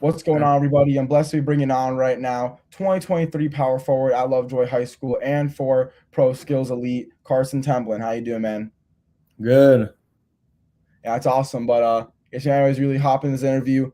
What's going on, everybody? I'm blessed to be bringing on right now 2023 power forward at Lovejoy High School and for Pro Skills Elite, Karson Templin. How you doing, man? Good. Yeah, it's awesome. But guess anyways, really hop in this interview.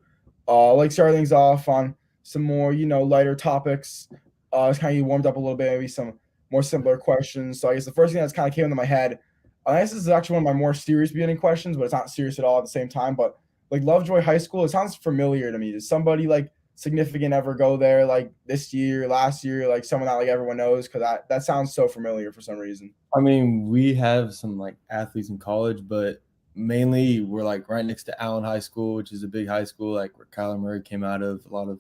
Like start things off on some more, lighter topics. It's kind of warmed up a little bit, maybe some more simpler questions. So I guess the first thing that's kind of came into my head, this is actually one of my more serious beginning questions, but it's not serious at all at the same time. But like Lovejoy High School, it sounds familiar to me. Does somebody like significant ever go there like this year, last year, like someone that like everyone knows? Because that sounds so familiar for some reason. I mean, we have some like athletes in college, but mainly we're like right next to Allen High School, which is a big high school, like where Kyler Murray came out of. A lot of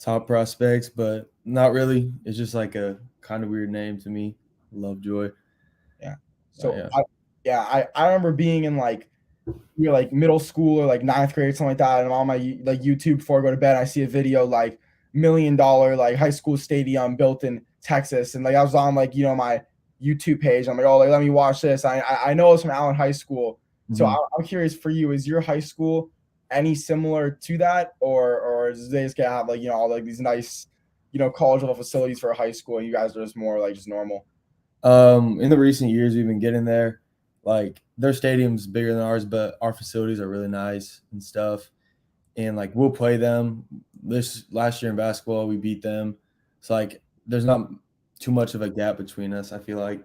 top prospects, but not really. It's just like a kind of weird name to me. Lovejoy. Yeah. But So yeah. I remember being in like like middle school or like ninth grade, something like that. And I'm on my like YouTube before I go to bed. I see a video like $1 million like high school stadium built in Texas. And like I was on like, my YouTube page. I'm like, oh, like let me watch this. I know it's from Allen High School. So Mhm. I'm curious for you, is your high school any similar to that? Or does they just get have like, all like these nice, college level facilities for a high school and you guys are just more like just normal? In the recent years, we've been getting there. Like their stadium's bigger than ours, but our facilities are really nice and stuff. And like we'll play them. This last year in basketball, we beat them. So like there's not too much of a gap between us. I feel like.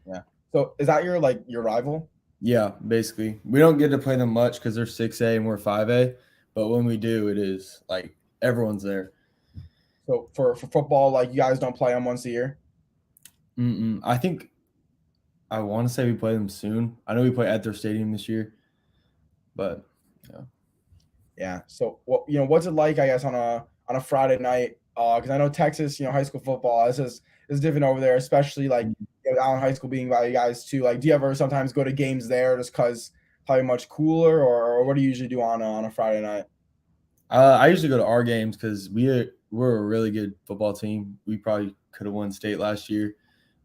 Yeah. So is that your like your rival? Yeah, basically. We don't get to play them much because they're 6A and we're 5A. But when we do, it is like everyone's there. So for football, like you guys don't play them once a year? I think I want to say we play them soon. I know we play at their stadium this year, but yeah. Yeah. So what what's it like, I guess, on a Friday night? Because I know Texas, high school football is different over there, especially like Allen High School being by you guys too. Like, do you ever sometimes go to games there just because probably much cooler, or what do you usually do on a Friday night? I usually go to our games because we're a really good football team. We probably could have won state last year,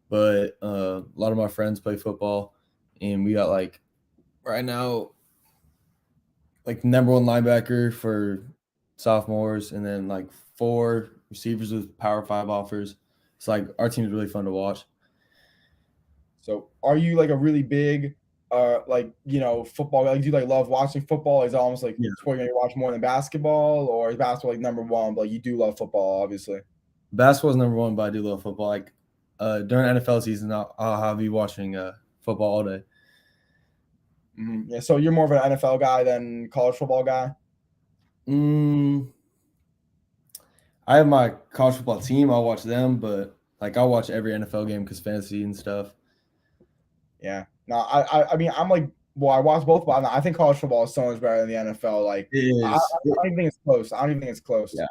but a lot of my friends play football, and we got like right now like number one linebacker for sophomores, and then like four receivers with Power Five offers. It's like our team is really fun to watch. So are you like a really big like football, like do you like love watching football? Is it almost like Yeah, sport you watch more than basketball, or is basketball like number one, but like, you do love football obviously? basketball is number one, but I do love football. Like during NFL season, I'll be watching football all day. Yeah, so you're more of an NFL guy than college football guy? Mm, I have my college football team. I'll watch them, but like I'll watch every NFL game because fantasy and stuff. Yeah. No, I mean, I'm like, well, I watch both, but I think college football is so much better than the NFL. Like, It I is. don't even think it's close. I don't even think it's close. Yeah.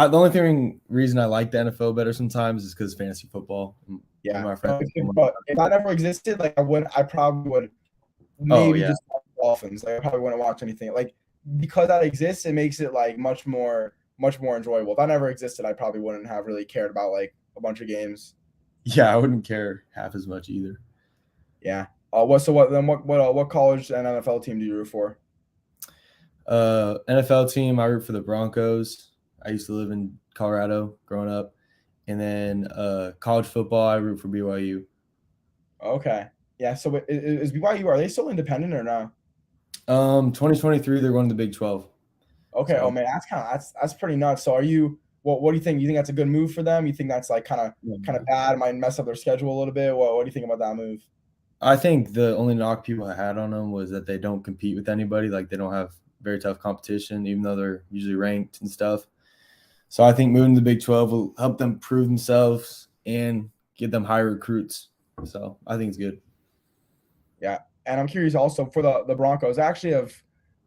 The only reason I like the NFL better sometimes is because fantasy football. Me and Yeah. my friends. No, but if that never existed, like, I probably would Oh maybe yeah, just watch Dolphins. Like, I probably wouldn't watch anything. Like, because that exists, it makes it like much more enjoyable. If that never existed, I probably wouldn't have really cared about like a bunch of games. yeah. I wouldn't care half as much either. Yeah. What college and NFL team do you root for? NFL team. I root for the Broncos. I used to live in Colorado growing up, and then college football. I root for BYU. Okay. Yeah. So is BYU, are they still independent or no? 2023 they're going to the Big 12. Okay. Oh So man, that's pretty nuts. So are you what do you think? You think that's a good move for them? You think that's like kind of bad, might mess up their schedule a little bit? What do you think about that move? I think the only knock people had on them was that they don't compete with anybody. Like they don't have very tough competition, even though they're usually ranked and stuff. So I think moving to the Big 12 will help them prove themselves and get them higher recruits. So I think it's good. Yeah. And I'm curious also for the Broncos. I actually have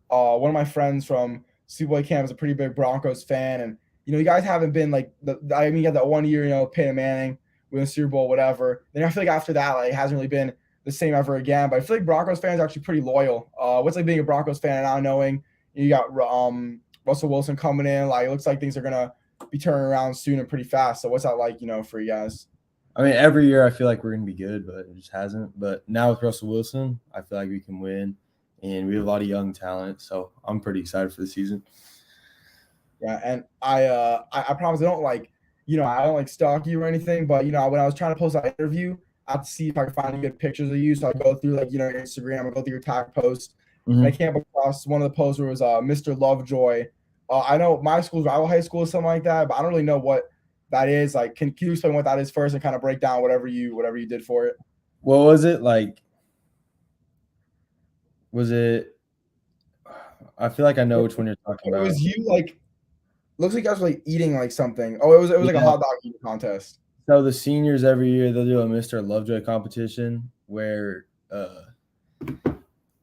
one of my friends from Sleepaway Camp is a pretty big Broncos fan, and you guys haven't been like I mean, you got that 1 year, Peyton Manning winning the Super Bowl, whatever. Then I feel like after that, like it hasn't really been the same ever again. But I feel like Broncos fans are actually pretty loyal. What's like being a Broncos fan and now knowing you got Russell Wilson coming in? Like it looks like things are gonna be turning around soon and pretty fast. So what's that like, for you guys? I mean, every year I feel like we're going to be good, but it just hasn't. But now with Russell Wilson, I feel like we can win, and we have a lot of young talent. So I'm pretty excited for the season. Yeah, and I promise I don't like, I don't like stalk you or anything, but when I was trying to post that interview, I had to see if I could find any good pictures of you. So I go through like your Instagram, I go through your tag post, and I Mhm. came across one of the posts where it was Mr. Lovejoy. I know my school's rival high school or something like that, but I don't really know what that is. Like, can you explain what that is first and kind of break down whatever you did for it? What was it like? Was it? I feel like I know It, which one you're talking it was about. you like looks like you guys were like eating like something. Oh, it was like a Yeah. hot dog eating contest. So the seniors every year they'll do a Mr. Lovejoy competition where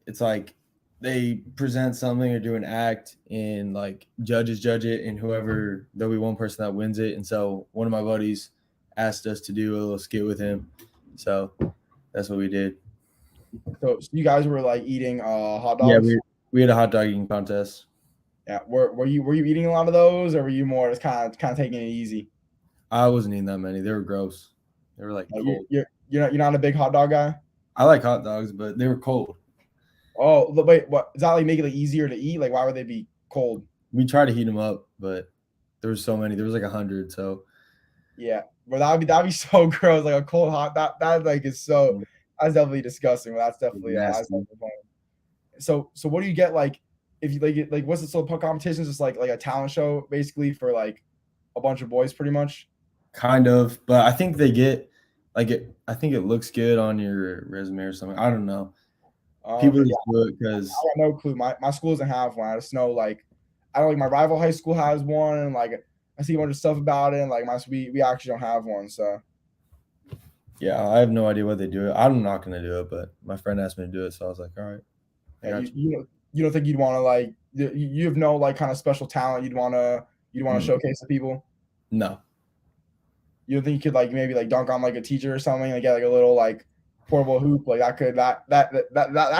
it's like they present something or do an act and like judges judge it and whoever there'll be one person that wins it. And so one of my buddies asked us to do a little skit with him. So that's what we did. So you guys were like eating hot Yeah, dogs. we had a hot dog eating contest. Yeah. Were you eating a lot of those, or were you more just kind of taking it easy? I wasn't eating that many. They were gross. They were like Like cold. you're not a big hot dog guy. I like hot dogs, but they were cold. Oh, wait, what does that like make it like easier to eat? Like, why would they be cold? We tried to heat them up, but there was so many. There was like 100. So Yeah, but that'd be so gross. Like a cold hot that like is so that's definitely disgusting. But that's nasty. definitely funny. So what do you get like if you like what's the solo competition? Just like a talent show basically for like a bunch of boys, pretty much. Kind of, but I think they get like it. I think it looks good on your resume or something. I don't know. People Okay, yeah, just do it I because got no clue. My school doesn't have one. I just know like I know like my rival high school has one, and like I see a bunch of stuff about it, and like we actually don't have one. So yeah, I have no idea what they do. I'm not gonna do it, but my friend asked me to do it, so I was like, all right, I yeah, got you don't think you'd want to like you have no like kind of special talent you'd want to you. showcase to people. No, You don't think you could like maybe like dunk on like a teacher or something, like get like a little like portable hoop like that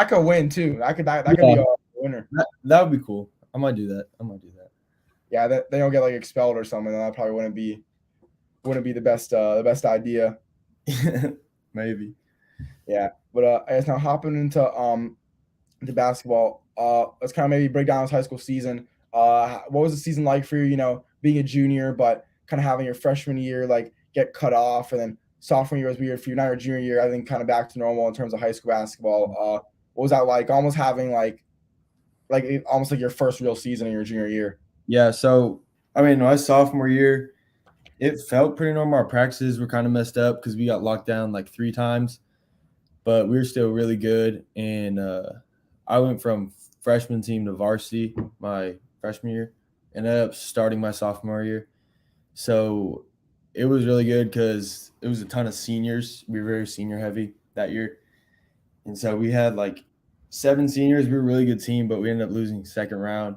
could win too. That could be yeah, a winner. that would be cool. I might do that. I might do Yeah, they don't get like expelled or something. That probably wouldn't be the best idea. that. Maybe. Yeah, but I guess now hopping into the basketball. Let's kind of maybe break down this high school season. What was the season like for you? Being a junior, but kind of having your freshman year like get cut off, and then sophomore year was weird for you. Now your junior year, I think kind of back to normal in terms of high school basketball. What was that like? Almost having almost like your first real season in your junior year. Yeah. So I mean, my sophomore year, it felt pretty normal. Our practices were kind of messed up because we got locked down like 3 times, but we were still really good. And I went from freshman team to varsity my freshman year, and ended up starting my sophomore year. So it was really good because it was a ton of seniors. We were very senior heavy that year, and so we had like 7 seniors. We were a really good team, but we ended up losing second round.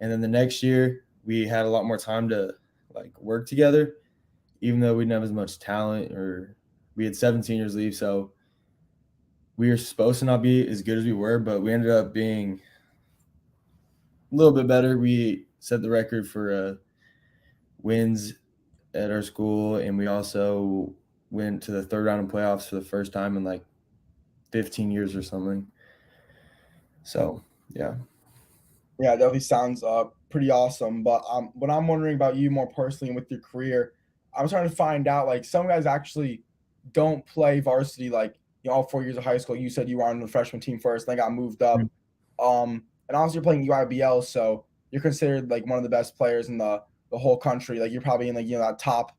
And then the next year, we had a lot more time to like work together, even though we didn't have as much talent or we had 7 seniors leave. So we were supposed to not be as good as we were, but we ended up being a little bit better. We set the record for wins at our school, and we also went to the third round of playoffs for the first time in like 15 years or something. So yeah. Yeah, it definitely sounds pretty awesome. But what I'm wondering about you more personally and with your career, I'm trying to find out like some guys actually don't play varsity like all 4 years of high school. You said you were on the freshman team first, then got moved up. And also you're playing UIBL, so you're considered like one of the best players in the whole country. Like you're probably in like that top,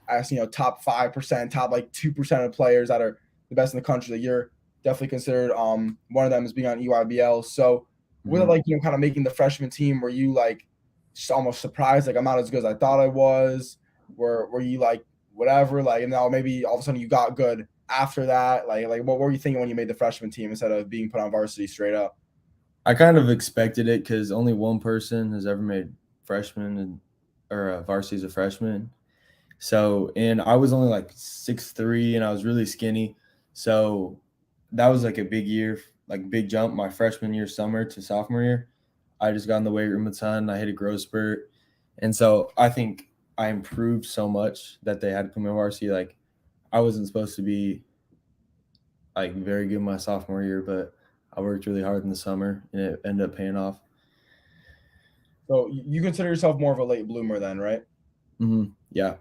as top 5%, top like 2% of players that are the best in the country. Like you're definitely considered one of them as being on EYBL. So with Mhm. like kind of making the freshman team, were you like just almost surprised like I'm not as good as I thought I was? Were you like whatever like and now maybe all of a sudden you got good after that? Like what were you thinking when you made the freshman team instead of being put on varsity straight up? I kind of expected it because only one person has ever made freshman and or varsity as a freshman. So, and I was only like 6'3", and I was really skinny. So that was like a big year, like big jump my freshman year summer to sophomore year. I just got in the weight room a ton. I hit a growth spurt. And so I think I improved so much that they had to put me on varsity. Like I wasn't supposed to be like very good my sophomore year, but I worked really hard in the summer and it ended up paying off. So you consider yourself more of a late bloomer then, right? Yeah.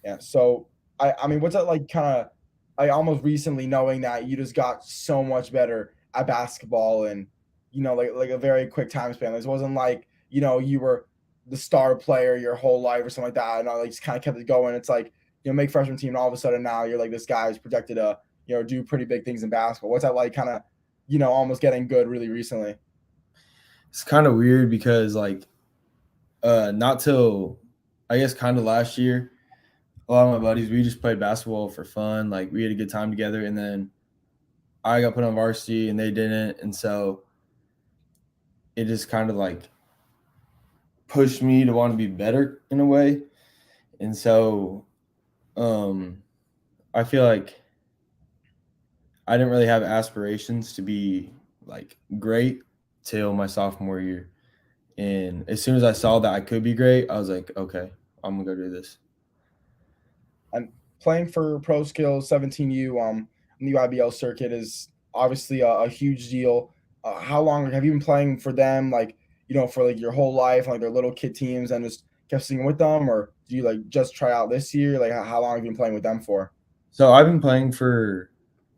Yeah. So I mean, what's that like? Kind of, I almost recently knowing that you just got so much better at basketball and like a very quick time span. This wasn't like you were the star player your whole life or something like that, and I like just kind of kept it going. It's like make freshman team, and all of a sudden now you're like this guy who's projected to do pretty big things in basketball. What's that like? Kind of almost getting good really recently. It's kind of weird because like not till I guess kind of last year, a lot of my buddies we just played basketball for fun. Like we had a good time together, and then I got put on varsity and they didn't, and so it just kind of like pushed me to want to be better in a way. And so um I feel like I didn't really have aspirations to be like great till my sophomore year. And as soon as I saw that I could be great, I was like, okay, I'm gonna go do this. And playing for Pro Skills 17U in the UIBL circuit is obviously a huge deal. How long have you been playing for them? Like for like your whole life, like their little kid teams, and just kept singing with them, or do you like just try out this year? Like how long have you been playing with them for? So I've been playing for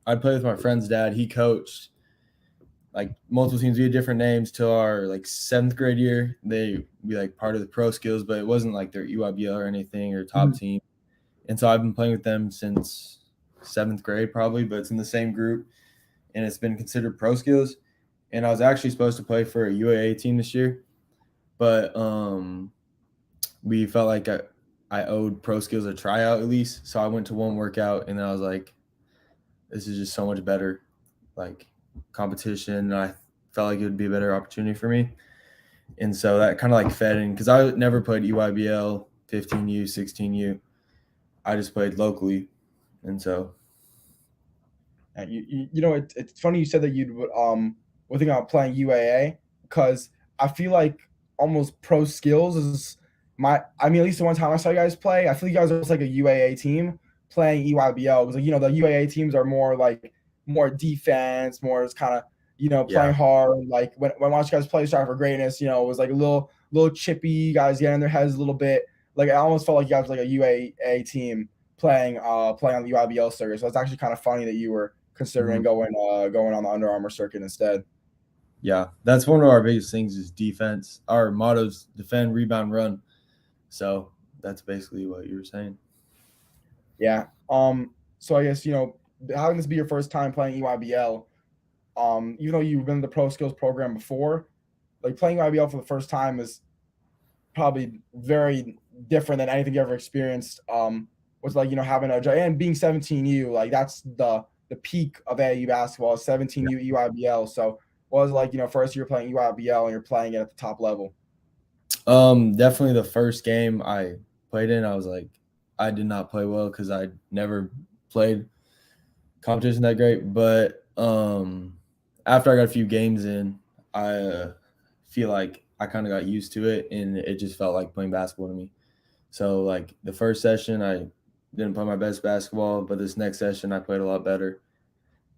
I'd play with my friend's dad. He coached like multiple teams. We had different names till our like seventh grade year. They be like part of the pro skills, but it wasn't like their UIBL or anything or top Mhm. team. And so I've been playing with them since seventh grade probably, but it's in the same group and it's been considered pro skills. And I was actually supposed to play for a UAA team this year, but we felt like I owed pro skills a tryout at least. So I went to one workout and then I was like, this is just so much better, like competition. And I felt like it would be a better opportunity for me. And so that kind of like fed in because I never played EYBL, 15U, 16U. I just played locally. And so, And it's funny you said that you'd were thinking about playing UAA because I feel like almost pro skills is I mean at least the one time I saw you guys play, I feel you guys are just like a UAA team playing EYBL because the UAA teams are more like more defense, more just kind of playing yeah. hard. Like when I watched you guys play Strive for Greatness, it was like a little chippy, you guys getting in their heads a little bit. Like I almost felt like you guys were like a UAA team playing on the UIBL circuit. So it's actually kind of funny that you were considering Mhm. going on the Under Armour circuit instead. Yeah. That's one of our biggest things is defense. Our motto's defend, rebound, run. So that's basically what you were saying. Yeah. So I guess having this be your first time playing EYBL, even though you've been in the Pro Skills program before, like playing EYBL for the first time is probably very different than anything you ever experienced. Was like having a and being 17U, like that's the peak of AAU basketball, 17U EYBL. So was like first year playing EYBL and you're playing it at the top level. Definitely the first game I played in, I was like, I did not play well because I never played competition that great. But after I got a few games in, I feel like I kind of got used to it, and it just felt like playing basketball to me. So like the first session, I didn't play my best basketball, but this next session, I played a lot better.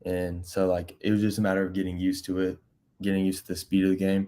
And so like it was just a matter of getting used to it, getting used to the speed of the game.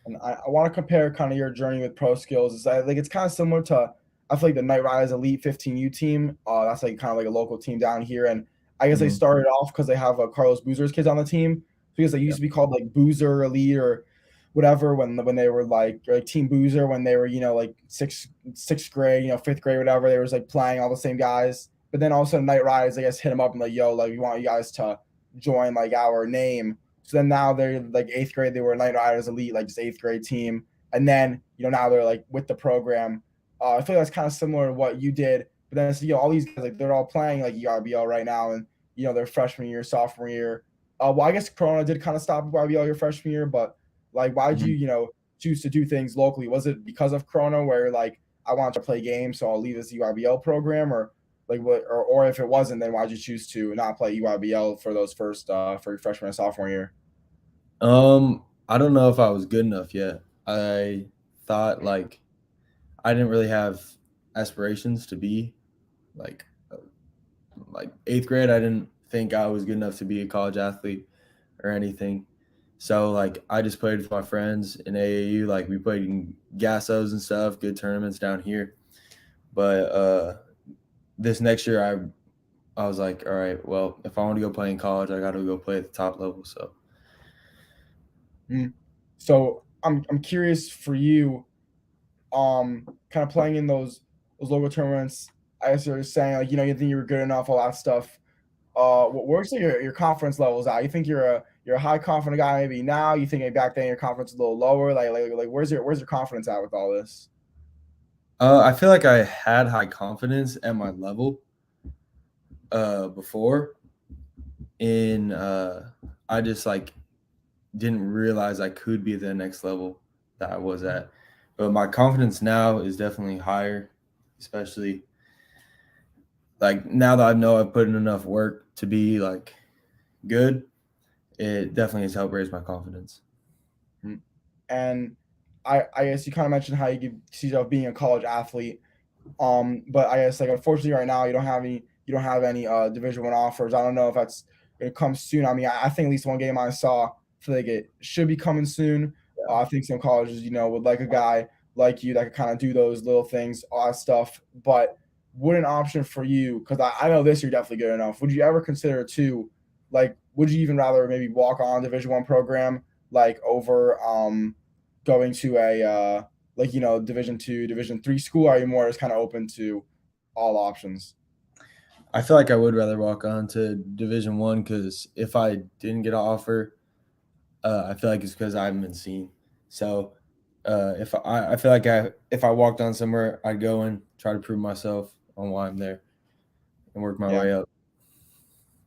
And I want to compare kind of your journey with Pro Skills. Is I think it's kind of similar to I feel like the Night Riders Elite 15U team. That's like kind of like a local team down here, and I guess they Mhm. started off because they have Carlos Boozer's kids on the team because they used Yeah. to be called like Boozer Elite or whatever when they were like Team Boozer when they were like sixth grade, fifth grade, whatever. They was like playing all the same guys, but then also Night Riders I guess hit them up and like yo like we want you guys to join like our name. So then now they're like eighth grade, they were Night Riders Elite, like just eighth grade team. And then, now they're like with the program. I feel like that's kind of similar to what you did. But then it's, all these guys, like they're all playing like ERBL right now. And, their freshman year, sophomore year. Well, I guess Corona did kind of stop ERBL your freshman year, but like, why'd you, Mhm. choose to do things locally? Was it because of Corona where like, I want to play games, so I'll leave this UIBL program or like what, or if it wasn't, then why'd you choose to not play UIBL for those first, for your freshman and sophomore year? I don't know if I was good enough yet. I thought like I didn't really have aspirations to be like like eighth grade. I didn't think I was good enough to be a college athlete or anything. So like I just played with my friends in AAU. Like we played in Gassos and stuff, good tournaments down here. But this next year I was like, all right, well, if I want to go play in college, I got to go play at the top level. So So I'm curious for you, kind of playing in those local tournaments. I guess you're saying like you think you were good enough, all that stuff. Where's your confidence levels at? You think you're a high confident guy maybe now? You think maybe back then your confidence is a little lower? Like where's your confidence at with all this? I feel like I had high confidence at my level before, and I just like didn't realize I could be at the next level that I was at. But my confidence now is definitely higher, especially like now that I know I've put in enough work to be like good. It definitely has helped raise my confidence. And I guess you kind of mentioned how you could see yourself being a college athlete. But I guess like unfortunately right now you don't have any Division One offers. I don't know if that's gonna come soon. I mean, I think at least one game I saw, I feel like it should be coming soon. I think some colleges, would like a guy like you that could kind of do those little things, all that stuff. But would an option for you, because I know this you're definitely good enough. Would you ever consider too, like, would you even rather maybe walk on Division One program like over going to a like Division Two, Division Three school? Or are you more just kind of open to all options? I feel like I would rather walk on to Division One because if I didn't get an offer, I feel like it's because I haven't been seen. So if I feel like if I walked on somewhere, I'd go and try to prove myself on why I'm there and work my Yeah. way up.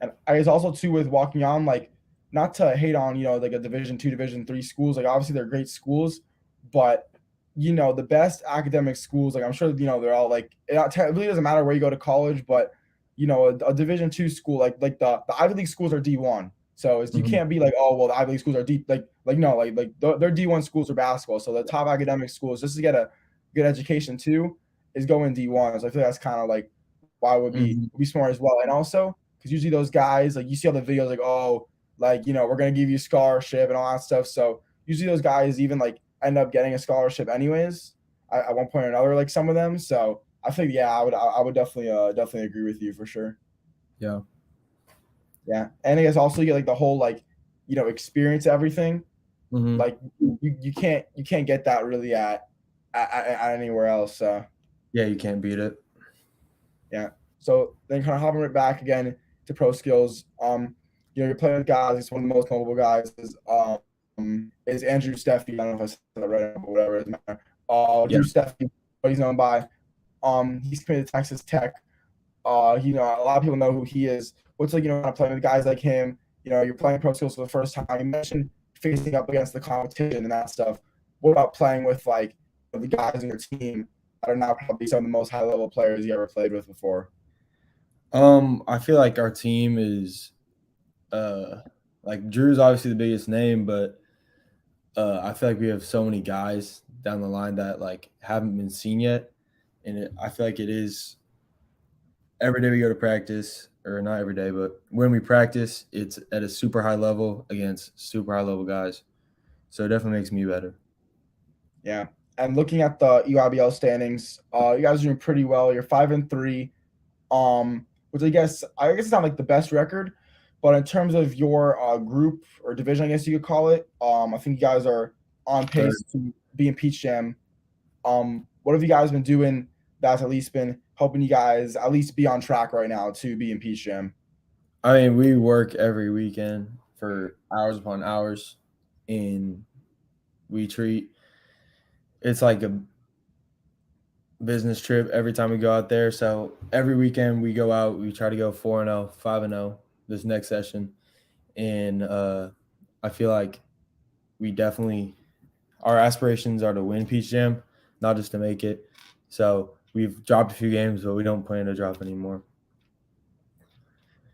And I guess also too with walking on, like, not to hate on, like a Division Two, Division Three schools. Like obviously they're great schools, but the best academic schools, like I'm sure, they're all like it really doesn't matter where you go to college, but a Division Two school, like the Ivy League schools are D1. So you Mhm. can't be like, oh well, the Ivy League schools are D like no, they're D1 schools for basketball. So the top academic schools, just to get a good education too, is going D1. So I feel that's kind of like why it would be smart as well. And also because usually those guys, like you see all the videos, like, oh, like we're gonna give you scholarship and all that stuff. So usually those guys even like end up getting a scholarship anyways at one point or another, like some of them. So I think yeah, I would definitely agree with you for sure. Yeah. Yeah, and I guess also you get like the whole like experience everything. Hmm. Like you can't get that really at anywhere else. So Yeah, you can't beat it. yeah. So then kind of hopping right back again to pro skills. You're playing with guys. It's one of the most notable guys is Andrew Steffi. I don't know if I said that right, but whatever it doesn't matter. Yeah. Drew Steffi, what he's known by. He's committed to Texas Tech. A lot of people know who he is. What's like, kind of playing with guys like him? You're playing pro skills for the first time. You mentioned facing up against the competition and that stuff. What about playing with like the guys in your team that are now probably some of the most high level players you ever played with before? I feel like our team is uh like Drew's obviously the biggest name, but I feel like we have so many guys down the line that like haven't been seen yet, and I feel like it is every day we go to practice, or not every day, but when we practice, it's at a super high level against super high level guys. So it definitely makes me better. Yeah. And looking at the Uibl standings, you guys are doing pretty well. You're 5-3. Which I guess it's not like the best record, but in terms of your group or division, I guess you could call it. I think you guys are on Third. pace to be in Peach Jam. What have you guys been doing that's at least been helping you guys at least be on track right now to be in Peach Jam? I mean, we work every weekend for hours upon hours, and we treat it's like a business trip every time we go out there. So every weekend we go out, we try to go 4-0, 5-0 this next session. And I feel like we definitely our aspirations are to win Peach Jam, not just to make it. So we've dropped a few games, but we don't plan to drop anymore.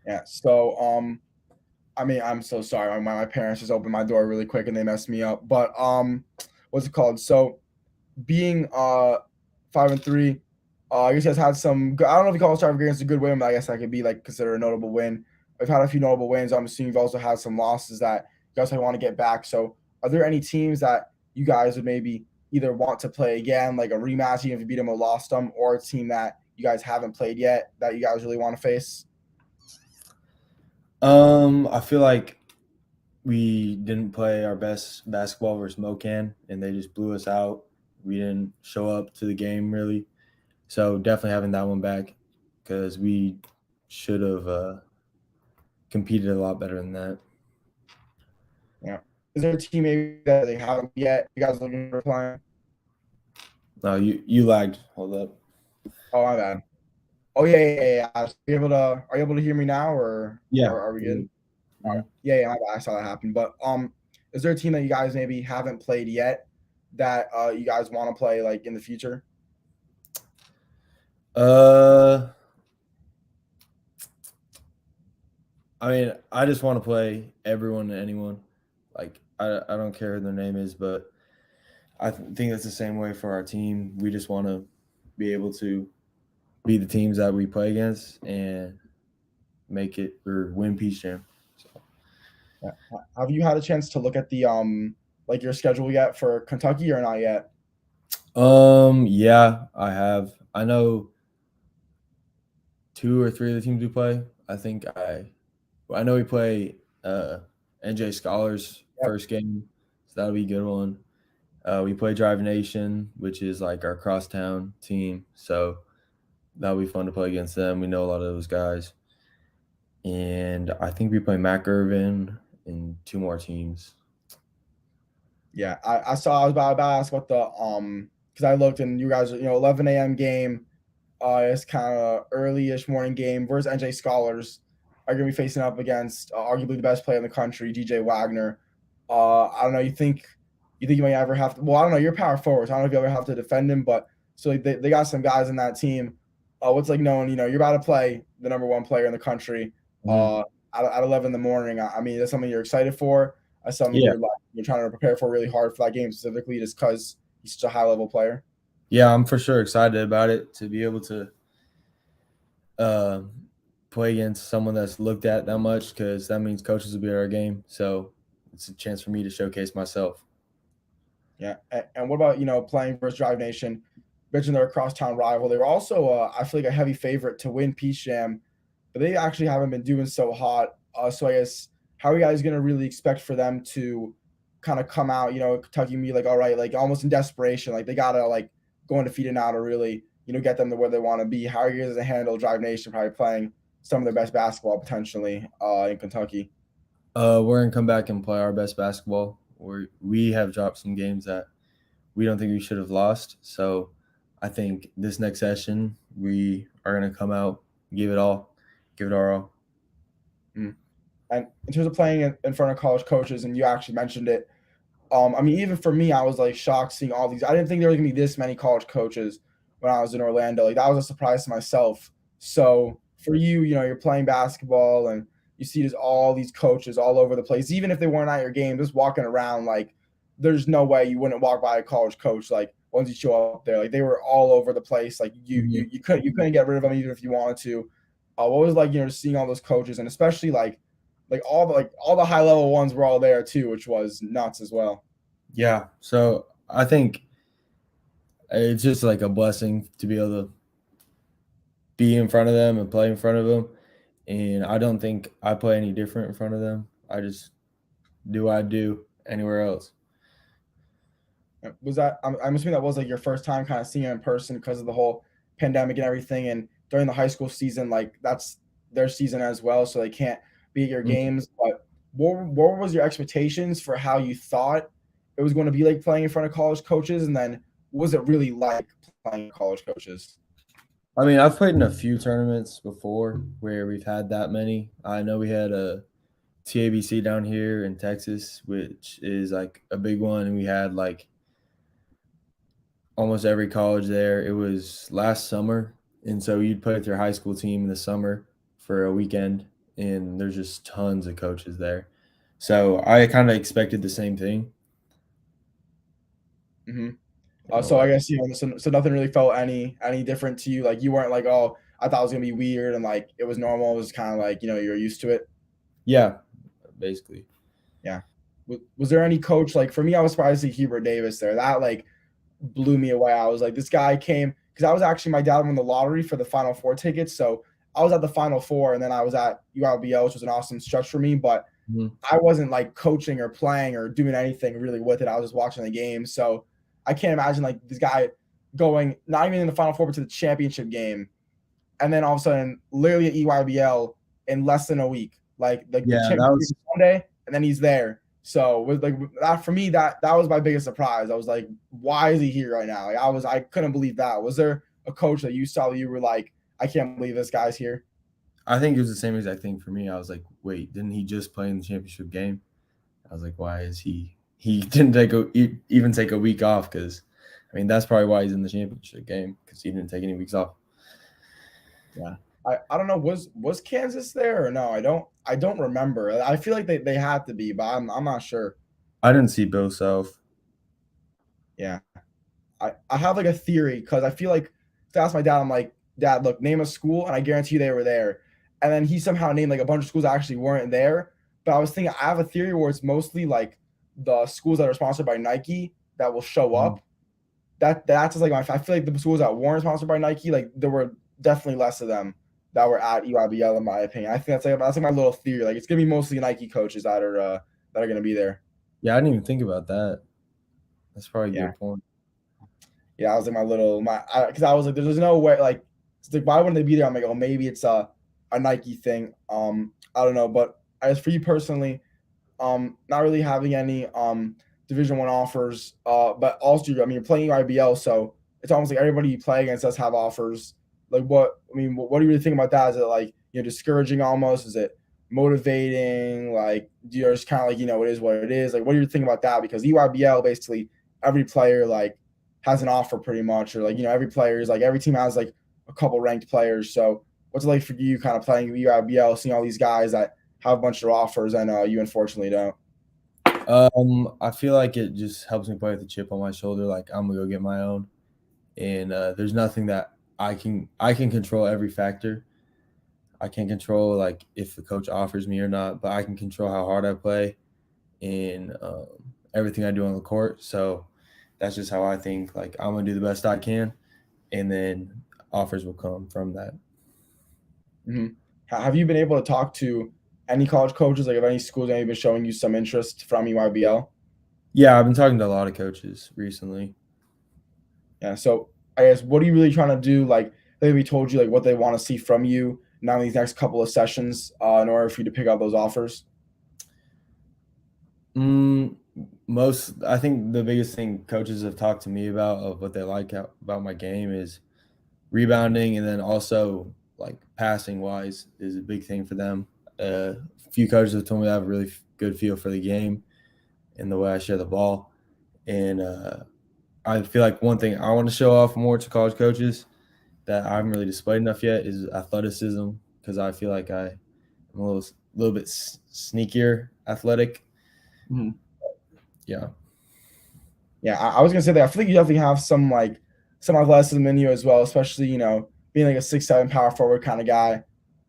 Yeah. So I mean, I'm so sorry. My parents just opened my door really quick and they messed me up. But what's it called? So being 5-3, I guess you guys had some. I don't know if you call it against a good win, but I guess that could be like considered a notable win. We've had a few notable wins. I'm assuming you've also had some losses that guys want to get back. So, are there any teams that you guys would maybe either want to play again, like a rematch, even if you beat them or lost them, or a team that you guys haven't played yet that you guys really want to face? I feel like we didn't play our best basketball versus Mocan, and they just blew us out. We didn't show up to the game really, so definitely having that one back because we should have competed a lot better than that. Yeah. Is there a team maybe that they haven't yet? You guys looking for playing? No, you lagged. Hold up. Oh, my bad. Oh yeah. Are you able to hear me now, or Yeah. are we good? All right. Mhm. Yeah, my bad. I saw that happen. But is there a team that you guys maybe haven't played yet that you guys want to play like in the future? Uh, I mean, I just want to play everyone and anyone. Like I don't care who their name is, but think that's the same way for our team. We just want to be able to be the teams that we play against and make it or win Peach Jam. So, Yeah. Have you had a chance to look at the like your schedule yet for Kentucky or not yet? yeah, I have. I know two or three of the teams we play. I know we play NJ Scholars Yep. first game, so that'll be a good one. We play Drive Nation, which is like our crosstown team, so that'll be fun to play against them. We know a lot of those guys, and I think we play Mac Irvin and two more teams. Yeah, I was about to ask what the because I looked and you guys 11 a.m. game. It's kind of early-ish morning game versus NJ Scholars are going to be facing up against arguably the best player in the country, DJ Wagner. I don't know. You think you might ever have to? Well, I don't know. You're power forward. So I don't know if you ever have to defend him, but so like, they got some guys in that team. What's like known? You're about to play the number one player in the country. Mhm. At 11 in the morning. I mean, that's something you're excited for. That's something Yeah, you're trying to prepare for really hard for that game specifically, just because he's such a high level player. yeah, I'm for sure excited about it to be able to uh, play against someone that's looked at that much because that means coaches will be at our game. So it's a chance for me to showcase myself. Yeah, and what about playing versus Drive Nation? Mentioned they're a crosstown rival. They were also I feel like a heavy favorite to win Peach Jam, but they actually haven't been doing so hot. So I guess how are you guys gonna really expect for them to kind of come out? Kentucky and be like, all right, like almost in desperation, like they gotta like go undefeated now to really get them to where they want to be. How are you guys gonna handle Drive Nation probably playing some of their best basketball potentially in Kentucky? We're gonna come back and play our best basketball. We have dropped some games that we don't think we should have lost. So I think this next session we are gonna come out, give it all, give it our all. Mm. And in terms of playing in front of college coaches, and you actually mentioned it, I mean, even for me, I was like shocked seeing all these. I didn't think there was gonna be this many college coaches when I was in Orlando. Like that was a surprise to myself. So for you, you're playing basketball and you see there's all these coaches all over the place. Even if they weren't at your game, just walking around, like there's no way you wouldn't walk by a college coach. Like once you show up there, like they were all over the place. Like you couldn't get rid of them even if you wanted to. What was like just seeing all those coaches and especially like all the high level ones were all there too, which was nuts as well. Yeah. So I think it's just like a blessing to be able to be in front of them and play in front of them. And I don't think I play any different in front of them. I just do what I do anywhere else. Was that I'm assuming that was like your first time kind of seeing it in person because of the whole pandemic and everything, and during the high school season, like that's their season as well, so they can't be at your Mhm. games. But what was your expectations for how you thought it was going to be like playing in front of college coaches, and then what was it really like playing with college coaches? I mean, I've played in a few tournaments before where we've had that many. I know we had a TABC down here in Texas, which is like a big one, and we had like almost every college there. It was last summer, and so you'd play with your high school team in the summer for a weekend, and there's just tons of coaches there. So I kind of expected the same thing. Hmm. You know, So I like guess so nothing really felt any different to you. Like you weren't like, oh, I thought it was gonna be weird, and like it was normal. It was kind of like you're used to it. yeah, basically. Yeah. Was there any coach like for me? I was surprised to see Hubert Davis there. That like blew me away. I was like, this guy came because I was actually my dad won the lottery for the Final Four tickets, so I was at the Final Four, and then I was at UIBL, which was an awesome stretch for me. But Mhm. I wasn't like coaching or playing or doing anything really with it. I was just watching the game, so I can't imagine like this guy going not even in the Final Four, but to the championship game, and then all of a sudden, literally at EYBL in less than a week, like the Yeah, that championship was Sunday, and then he's there. So with like that for me, that was my biggest surprise. I was like, why is he here right now? Like, I couldn't believe that. Was there a coach that you saw that you were like, I can't believe this guy's here? I think it was the same exact thing for me. I was like, wait, didn't he just play in the championship game? I was like, why is he didn't even take a week off? Because I mean, that's probably why he's in the championship game, because he didn't take any weeks off. Yeah. I don't know, was Kansas there or no? I don't remember. I feel like they had to be, but I'm not sure. I didn't see Bill Self. Yeah. I have like a theory because I feel like to ask my dad, I'm like, Dad, look, name a school, and I guarantee you they were there. And then he somehow named like a bunch of schools that actually weren't there. But I was thinking, I have a theory where it's mostly like the schools that are sponsored by Nike that will show Mhm. up. That's just like I feel like the schools that weren't sponsored by Nike, like there were definitely less of them that were at EYBL in my opinion. I think that's like my little theory. Like it's gonna be mostly Nike coaches that are gonna be there. Yeah, I didn't even think about that. That's probably a Yeah. good point. Yeah, I was like my little my because I was like, there's no way like it's like why wouldn't they be there? I'm like, oh, maybe it's a Nike thing. I don't know, but as for you personally, not really having any Division One offers. But also, I mean, you're playing IBL, so it's almost like everybody you play against does have offers. Like, what do you really think about that? Is it like discouraging almost? Is it motivating? Like, do you just kind of like it is what it is? Like, what do you think about that? Because EYBL basically every player like has an offer pretty much, or like every player is like every team has like a couple ranked players. So what's it like for you, kind of playing EYBL, seeing all these guys that have a bunch of offers, and you unfortunately don't? I feel like it just helps me play with a chip on my shoulder. Like I'm gonna go get my own, and there's nothing that I can control every factor. I can't control like if the coach offers me or not, but I can control how hard I play and everything I do on the court. So that's just how I think. Like I'm gonna do the best I can, and then offers will come from that. Mm-hmm. Have you been able to talk to any college coaches? Like, have any schools maybe been showing you some interest from EYBL? Yeah, I've been talking to a lot of coaches recently. Yeah. So I guess what are you really trying to do? Like, they maybe told you like what they want to see from you now in these next couple of sessions in order for you to pick out those offers. Mm, I think the biggest thing coaches have talked to me about of what they like about my game is rebounding, and then also like passing wise is a big thing for them. A few coaches have told me I have a really good feel for the game and the way I share the ball, and I feel like one thing I want to show off more to college coaches that I haven't really displayed enough yet is athleticism, because I feel like I'm a little bit sneakier athletic. Mm-hmm. Yeah. Yeah, I was gonna say that I feel like you definitely have some athleticism in you as well, especially being like a 6'7" power forward kind of guy.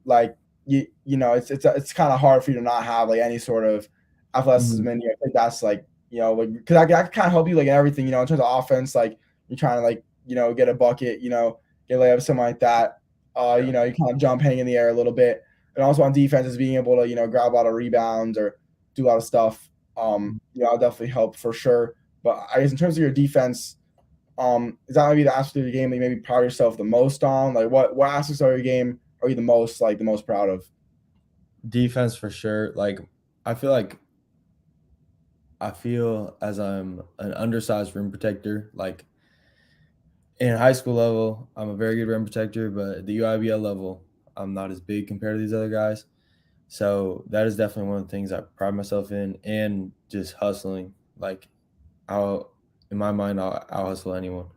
Like it's kind of hard for you to not have like any sort of Mhm. athleticism in you. I think that's like like because I can kind of help you like in everything in terms of offense. Like you're trying to like get a bucket, get a layup, something like that. Yeah. You kind of jump, hang in the air a little bit, and also on defense is being able to grab a lot of rebounds or do a lot of stuff. I'll definitely help for sure. But I guess in terms of your defense, is that maybe the aspect of your game that you maybe proud yourself the most on? Like what aspects of your game are you the most proud of? Defense for sure. Like I feel like I feel as I'm an undersized rim protector. Like in high school level, I'm a very good rim protector, but at the UIBL level, I'm not as big compared to these other guys. So that is definitely one of the things I pride myself in, and just hustling. Like I'll, in my mind, I'll hustle anyone.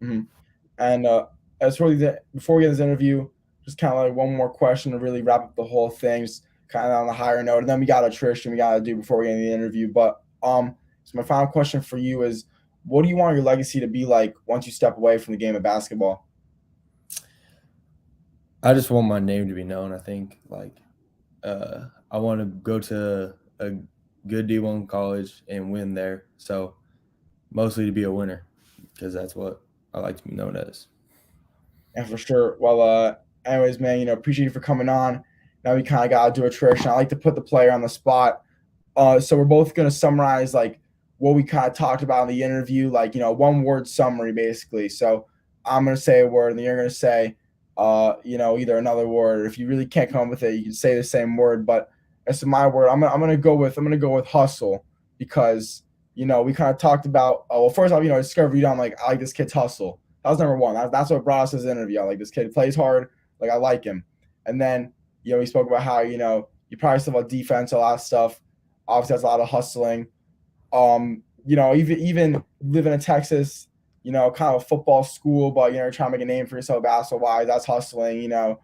Mm-hmm. And as for before we get this interview, just kind of like one more question to really wrap up the whole thing, just kind of on the higher note, and then we got attrition we got to do before we get into the interview. But so my final question for you is, what do you want your legacy to be like once you step away from the game of basketball? I just want my name to be known. I think like I want to go to good D1 college and win there. So mostly to be a winner, because that's what I like to be known as. And for sure. Well, anyways, man, appreciate you for coming on. Now we kind of got to do a tradition. I like to put the player on the spot. So we're both going to summarize like what we kind of talked about in the interview, like, one word summary basically. So I'm going to say a word and then you're going to say, either another word. If you really can't come up with it, you can say the same word. But as to my word, I'm going to go with hustle because, we kind of talked about, well, first off, discovered I'm like, I like this kid's hustle. That was number one. That's what brought us to this interview. I like this kid plays hard. Like I like him. And then, we spoke about how, you probably still about defense, a lot of stuff. Obviously, that's a lot of hustling. Even living in Texas, kind of a football school, but trying to make a name for yourself basketball wise, that's hustling. Talking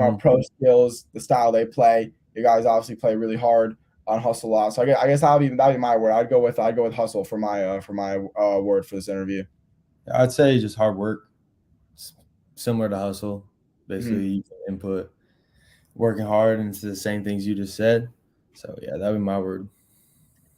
about pro skills, the style they play. You guys obviously play really hard on hustle a lot. So I guess that'd be my word. I'd go with hustle for my word for this interview. I'd say just hard work, similar to hustle. Basically, you can input working hard, and it's the same things you just said. So yeah, that'd be my word.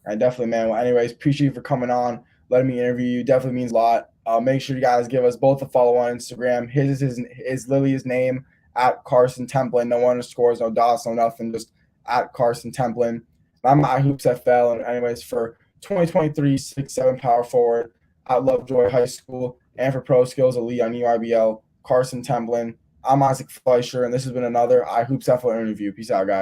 All right, definitely, man. Well, anyways, appreciate you for coming on, letting me interview you. Definitely means a lot. Make sure you guys give us both a follow on Instagram. His is literally his name at Karson Templin. No underscores, no dots, no nothing. Just at Karson Templin. I'm at Hoops FL. And anyways, for 2023 6'7" power forward at Lovejoy High School and for Pro Skills Elite on Uibl, Karson Templin. I'm Isaac Fleischer, and this has been another iHoops FL interview. Peace out, guys.